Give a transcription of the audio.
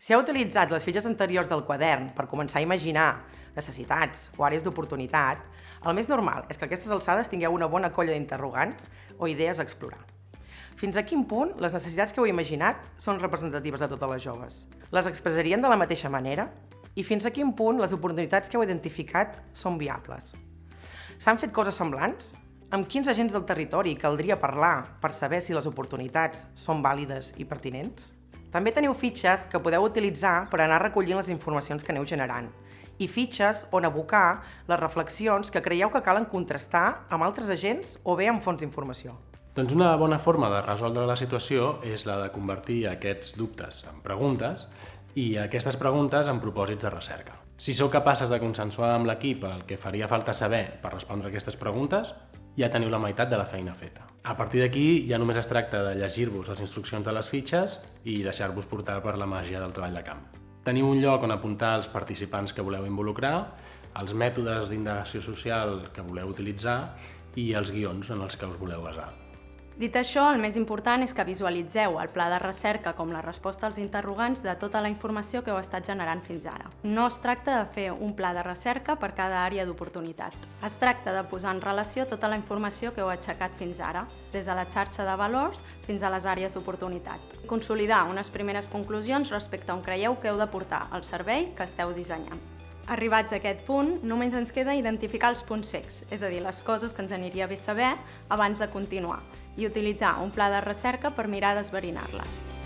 Si heu utilitzat les fitxes anteriors del quadern per començar a imaginar necessitats o àrees d'oportunitat, el més normal és que a aquestes alçades tingueu una bona colla d'interrogants o idees a explorar. Fins a quin punt les necessitats que heu imaginat són representatives de totes les joves? Les expressarien de la mateixa manera? I fins a quin punt les oportunitats que heu identificat són viables? S'han fet coses semblants? Amb quins agents del territori caldria parlar per saber si les oportunitats són vàlides i pertinents? També teniu fitxes que podeu utilitzar per anar recollint les informacions que aneu generant i fitxes on abocar les reflexions que creieu que calen contrastar amb altres agents o bé amb fonts d'informació. Doncs una bona forma de resoldre la situació és la de convertir aquests dubtes en preguntes i aquestes preguntes en propòsits de recerca. Si sou capaces de consensuar amb l'equip el que faria falta saber per respondre aquestes preguntes, ja teniu la meitat de la feina feta. A partir d'aquí ja només es tracta de llegir-vos les instruccions de les fitxes i deixar-vos portar per la màgia del treball de camp. Teniu un lloc on apuntar els participants que voleu involucrar, els mètodes d'indagació social que voleu utilitzar i els guions en els que us voleu basar. Dit això, el més important és que visualitzeu el pla de recerca com la resposta als interrogants de tota la informació que heu estat generant fins ara. No es tracta de fer un pla de recerca per cada àrea d'oportunitat. Es tracta de posar en relació tota la informació que heu aixecat fins ara, des de la xarxa de valors fins a les àrees d'oportunitat. Consolidar unes primeres conclusions respecte a on creieu que heu de portar el servei que esteu dissenyant. Arribats a aquest punt, només ens queda identificar els punts cecs, és a dir, les coses que ens aniria bé saber abans de continuar, i utilitzar un pla de recerca per mirar d'esverinar-les.